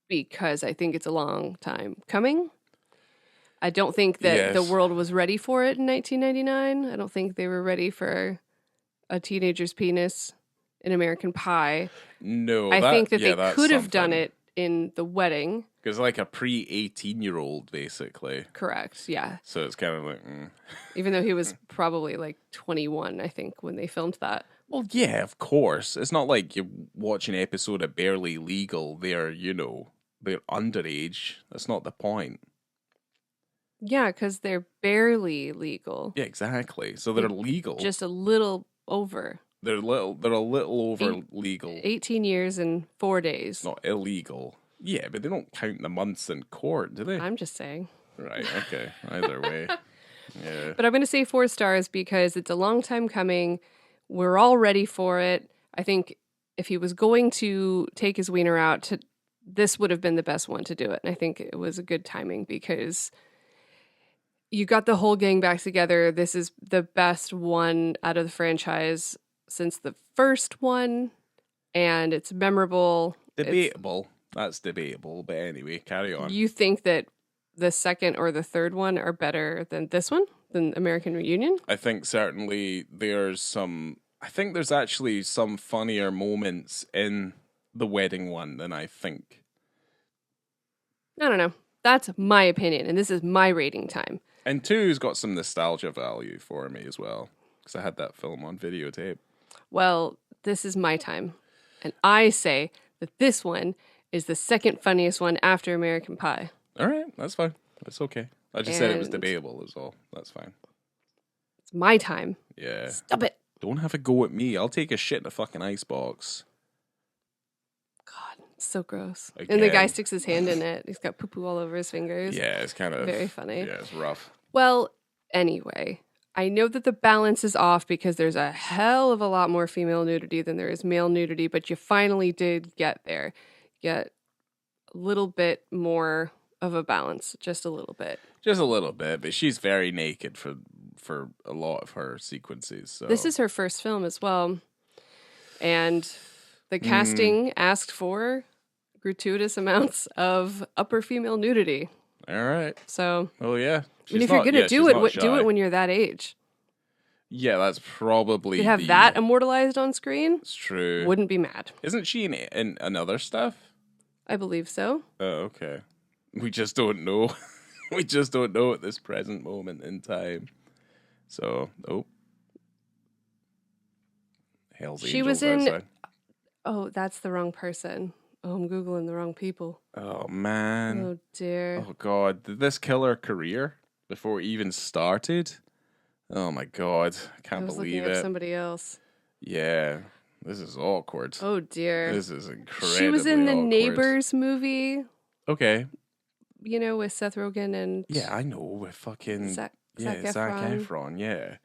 because I think it's a long time coming. I don't think that the Yes. world was ready for it in 1999. I don't think they were ready for a teenager's penis in American Pie. No, I think that they that's could have done something. it in The Wedding. Because like a pre-18-year-old, basically. Correct. Yeah. So it's kind of like, Even though he was probably like 21, I think, when they filmed that. well, yeah, of course. It's not like you watch an episode of Barely Legal. They're underage. That's not the point. Yeah, because they're barely legal. Yeah, exactly. So they're legal. Just a little over. They're a little over legal. 18 years and 4 days. Not illegal. Yeah, but they don't count the months in court, do they? I'm just saying. Right, okay. Either way. Yeah. But I'm going to say 4 stars because it's a long time coming. We're all ready for it. I think if he was going to take his wiener out, this would have been the best one to do it. And I think it was a good timing because you got the whole gang back together. This is the best one out of the franchise since the first one. And it's memorable. Debatable. That's debatable. But anyway, carry on. You think that the second or the third one are better than this one, than American Reunion? I think certainly I think there's actually some funnier moments in the wedding one than I think. I don't know. That's my opinion, and this is my rating time. And 2's got some nostalgia value for me as well, because I had that film on videotape. Well, this is my time, and I say that this one is the second funniest one after American Pie. All right, that's fine. That's okay. I just said it was And- debatable is all. That's fine. It's my time. Yeah. Stop it. Don't have a go at me. I'll take a shit in a fucking icebox. God, it's so gross. And the guy Again. sticks his hand in it. He's got poo-poo all over his fingers. Yeah, it's kind of Very funny. Yeah, it's rough. Well, anyway, I know that the balance is off because there's a hell of a lot more female nudity than there is male nudity, but you finally did get there. Get a little bit more of a balance, just a little bit. Just a little bit, but she's very naked for a lot of her sequences. So This is her first film as well. And the casting asked for gratuitous amounts of upper female nudity. all right. So, Oh yeah. and if you're going to do she's it, not do shy. it when you're that age. Yeah, that's probably You have that immortalized on screen, It's true. wouldn't be mad. Isn't she in another stuff? I believe so. Oh, okay. We just don't know. We just don't know at this present moment in time. So, Hell's She Angels was in- outside. Oh, that's the wrong person. Oh, I'm Googling the wrong people. Oh man. Oh, dear. Oh god. Did this kill her career? before it even started. Oh my god, I I can't was believe looking up it. somebody else. Yeah, this is awkward. Oh dear. This is incredibly She was in the awkward. Neighbors movie, Okay. with Seth Rogen and Yeah, I know. With fucking Zac Zac Efron. Efron. Yeah.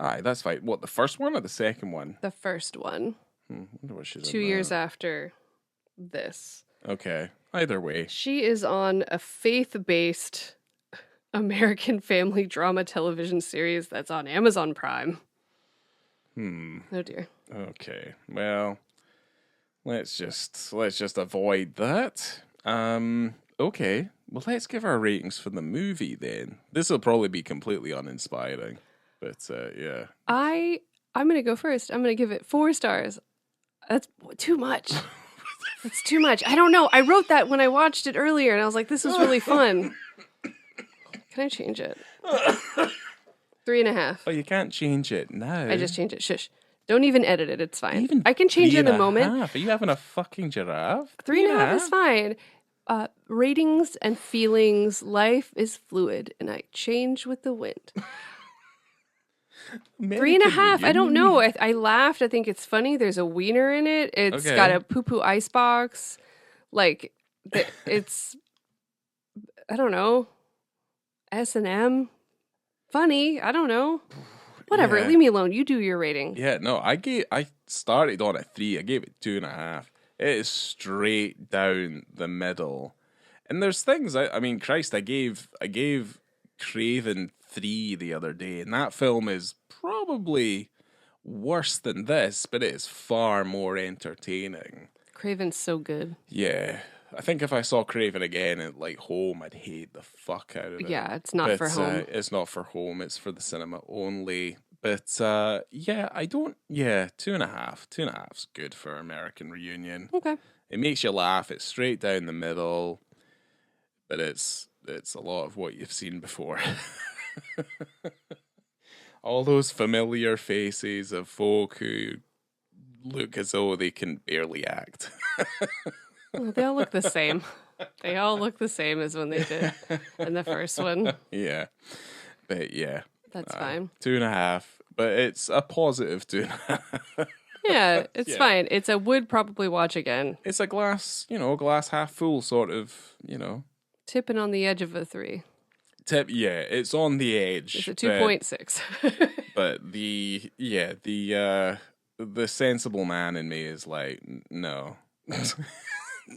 Aye, that's fine. What, the first one or the second one? The first one, Wonder what she's 2 in years that. after this. Okay. Either way. She is on a faith-based American family drama television series that's on Amazon Prime. Oh dear. Okay. Well, let's just avoid that. Okay. Well, let's give our ratings for the movie then. This will probably be completely uninspiring, but yeah. I'm gonna go first. I'm gonna give it 4 stars. That's too much. That's too much. I don't know. I wrote that when I watched it earlier, and I was like, "This is really fun." Can I change it? 3.5. Oh, you can't change it now. I just changed it. Shush. Don't even edit it. It's fine. Even I can change it in the moment. 3.5? Are you having a fucking giraffe? 3.5 is fine. Ratings and feelings. Life is fluid, and I change with the wind. 3.5. I don't know. I laughed. I think it's funny. There's a wiener in it. It's got a poo-poo icebox. Like, it's, I don't know, S&M. Funny. I don't know. Whatever. Yeah. Leave me alone. You do your rating. Yeah, no, I started on a 3. I gave it 2.5. It is straight down the middle. And there's things, I mean, Christ, I gave Craven 3 the other day, and that film is probably worse than this, but it is far more entertaining. Craven's so good. Yeah. I think if I saw Craven again at like home, I'd hate the fuck out of it. Yeah, it's not for home. It's not for home. It's for the cinema only. But yeah, 2.5. 2.5's good for American Reunion. Okay. It makes you laugh. It's straight down the middle, but it's a lot of what you've seen before. All those familiar faces of folk who look as though they can barely act. Well, they all look the same. They all look the same as when they did in the first one. Yeah. But yeah. That's fine. 2.5. But it's a positive 2.5. Yeah, it's fine. It's a would probably watch again. It's a glass half full sort of, Tipping on the edge of a 3. Yeah, it's on the edge. It's a 2.6. But the sensible man in me is like, no.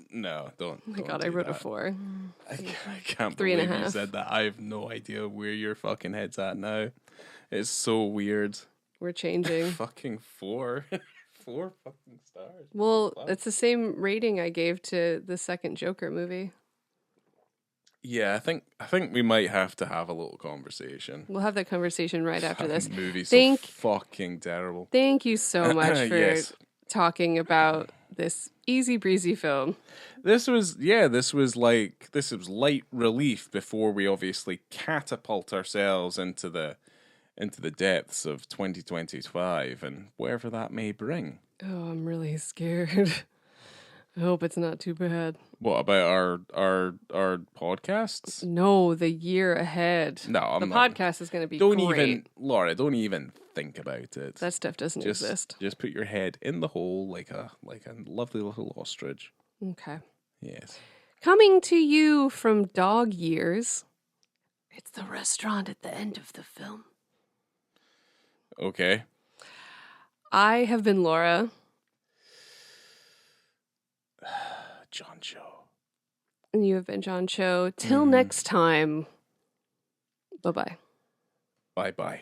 No, don't. Oh my don't God, do I wrote a that. 4. I can't 3.5. believe you said that. I have no idea where your fucking head's at now. It's so weird. We're changing. Fucking 4. 4 fucking stars. Well, it's the same rating I gave to the second Joker movie. Yeah, I think we might have to have a little conversation. We'll have that conversation right after this. Movie's so fucking terrible. Thank you so much for Yes. talking about this easy breezy film. This was light relief before we obviously catapult ourselves into the depths of 2025 and wherever that may bring. Oh, I'm really scared. I hope it's not too bad. What about our podcasts? No, the year ahead. No, I'm the not. podcast is going to be Don't great. even, Laura. Don't even think about it. That stuff doesn't exist. Just put your head in the hole like a lovely little ostrich. Okay. Yes. Coming to you from dog years, it's the restaurant at the end of the film. Okay. I have been Laura. John Cho. And you have been John Cho. Till next time. Bye-bye. Bye-bye.